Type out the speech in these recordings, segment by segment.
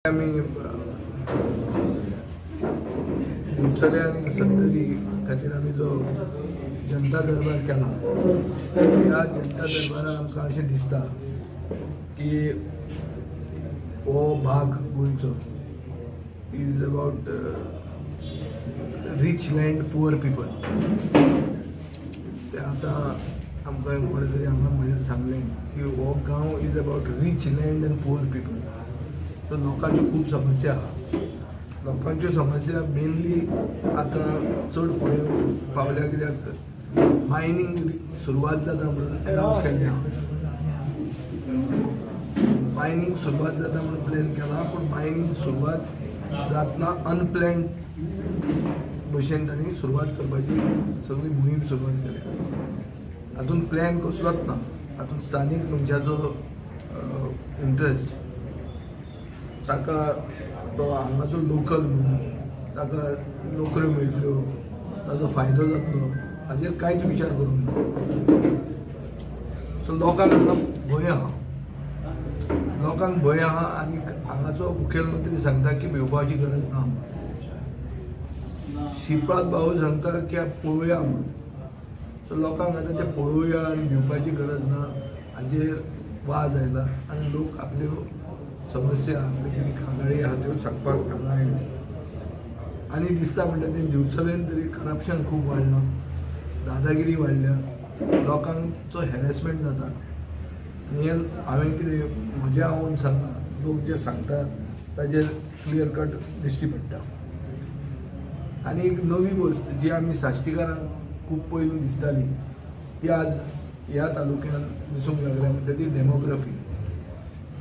आम्ही दिवचले आणि सत्तरी खातीर आमी जो जनता दरबार केला त्या जनता दरबारान आमकां अशें दिसता की हो भाग गोंयचो is about rich land poor people. ते आतां आमकां कोणे तरी हांगा सांगलें की हो गांव is about rich land end poor people. So लोकांच्यो खूब समस्या आहा. लोकांच्यो समस्या मेनली आतां चड फुडें पावल्या कित्याक मायनींग सुरवात जाता म्हणून अनावन्स केल्लें आहा. मायनींग सुरवात जाता म्हणून प्लॅन केला पूण मायनींग सुरवात जातना अनप्लॅन्ड भशेन तांणी सुरवात करपाची सगळी मोहीम सुरवात केल्या. हातूंत प्लॅन कसलोच ना. हातूंत स्थानीक मनशाचो इंट्रस्ट ताका तो हांगाचो लोकल म्हणून ताका नोकऱ्यो मेळटल्यो ताजो फायदो जातलो हाजेर कांयच विचार करूंक ना. सो लोकांक हांगा भंय आहा. लोकांक भंय आहा आनी हांगाचो मुखेलमंत्री सांगता की भिवपाची गरज ना. श्रीपाद भाऊ सांगता की पळोवया म्हणून. सो लोकांक आतां तें पळोवया आनी भिवपाची गरज ना हाजेर वाज आयला आनी लोक आपल्यो समस्या आपले कितें कागाळी आहा त्यो सांगपाक हांगा आयले. आनी दिसता म्हणटा तें दिवचलेन तरी करप्शन खूब वाडलां, दादागिरी वाडल्या, लोकांचो हॅरेसमेंट जाता. हे हांवें कितें म्हजें हांवून सांगना, लोक जे सांगतात ताजेर क्लियर कट दिश्टी पडटा. आनी एक नवी वस्त जी आमी साश्टीकारांक खूब पयलीं दिसताली ती आज ह्या तालुक्यान दिसूंक लागल्या म्हणटा ती डेमोग्राफी.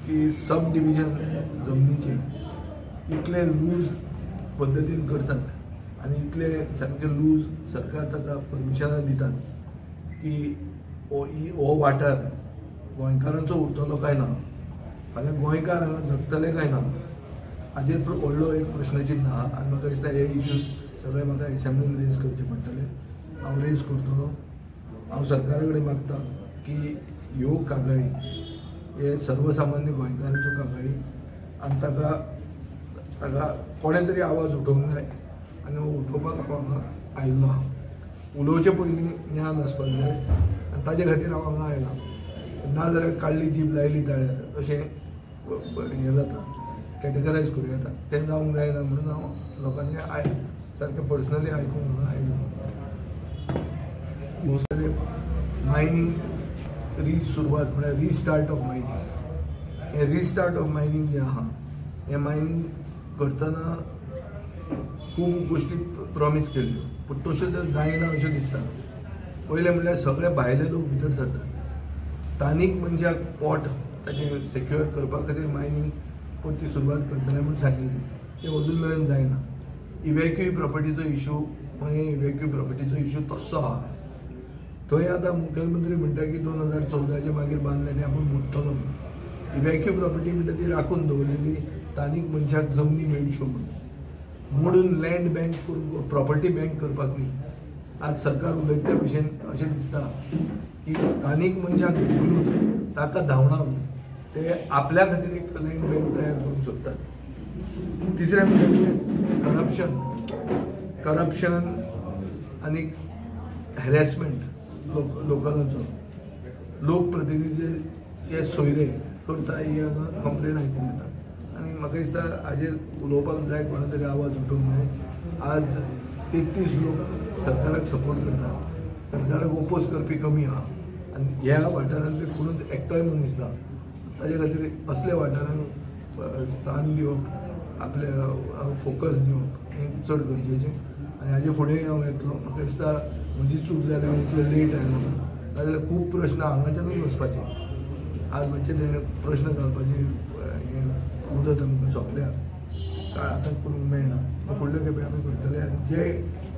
की सब डिविजन जमनीचे इतले लूज पद्दतीन करतात आनी इतले सारके लूज सरकार ताका परमिशनां दितात की हो वाठार गोंयकारांचो उरतलो काय ना, फाल्यां गोंयकार हांगा जगतले काय ना हाजेर व्हडलो एक प्रश्नचिन्ह आहा. आनी म्हाका दिसता हे इश्यूज सगळे म्हाका एसेंब्लीन रेज करचे पडटले. हांव रेज करतलो. हांव सरकारा कडेन मागतां की ह्यो कागाळी हे सर्वसामान्य गोंयकारांच्यो कागाळी आनी ताका कोणें तरी आवाज उठोवंक जाय आनी हो उठोवपाक हांव हांगा आयिल्लो आहा. उलोवचे पयलीं ज्ञान आसपाक जाय आनी ताजे खातीर हांव हांगा आयला. ना जाल्यार काडली जीब लायली ताळ्यार अशें हें जाता, कॅटेगरायज करूं येता. तें जावंक जायना म्हणून हांव लोकांनी सारकें पर्सनली आयकूंक म्हणून आयिल्लो. मायनींग सुरवात म्हळ्यार रिस्टार्ट ऑफ मायनींग. हे रिस्टार्ट ऑफ मायनींग जें आहा हें मायनींग करतना खूब गोश्टी प्रॉमीस केल्ल्यो पूण तश्यो त्यो जायना अश्यो दिसता. पयलें म्हणल्यार सगळे भायले लोक भितर सरतात. स्थानीक मनशाक पोट ताचें सेक्युअर करपा खातीर मायनींग परती सुरवात करतले म्हणून सांगिल्लें. तें अजून मेरेन जायना. इवॅक्यूय प्रॉपर्टीचो इशू इवॅक्यूय प्रॉपर्टीचो इशू तस्सो आहा. थंय आतां मुखेलमंत्री म्हणटा की 2014चे मागीर बांदले आनी आपूण मोडटलो म्हणून. इवॅक्यू प्रॉपर्टी म्हणटा ती राखून दवरलेली स्थानीक मनशाक जमनी मेळच्यो म्हणून. मोडून लँड बँक करून प्रॉपर्टी बँक करपाक न्ही. आज सरकार उलयता भशेन अशें दिसता की स्थानीक मनशाक उखलून ताका धांवडावन ते आपल्या खातीर एक लँड बँक तयार करूंक सोदतात. तिसरें म्हणजे करप्शन आनी हॅरेसमेंट लोकलांचो. लोकप्रतिनिधी जे सोयरे करता ही हांगा कंप्लेन आयकूंक येता. आनी म्हाका दिसता हाजेर उलोवपाक जाय, कोणा तरी आवाज उठोवंक जाय. आज 33 लोक सरकाराक सपोर्ट करतात. सरकाराक ओपोज करपी कमी आहा आनी ह्या वाठारांतले कोणूच एकटोय मनीस ना. ताजे खातीर असल्या वाठारांक स्थान दिवप, आपले फोकस दिवप हें चड गरजेचें. आनी हाजे फुडें हांव येतलो. म्हाका दिसता म्हजी चूक जाल्यार हांव इतलें लेट आयलो ना, नाजाल्यार खूब प्रश्न हांगाच्यानूच वचपाचे. आज मातशें ते प्रश्न घालपाची हें मुदत आमकां सोंपल्या, काळ आतां करूंक मेळना. फुडले खेपे आमी करतले आनी जे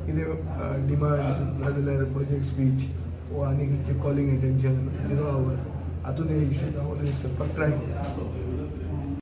कितें डिमांड नाजाल्यार बजेट स्पीच वो आनी कितें कॉलिंग एटेन्शन 0 आवर हातूंत हे इश्यूज हांव रेज करपाक ट्राय करता.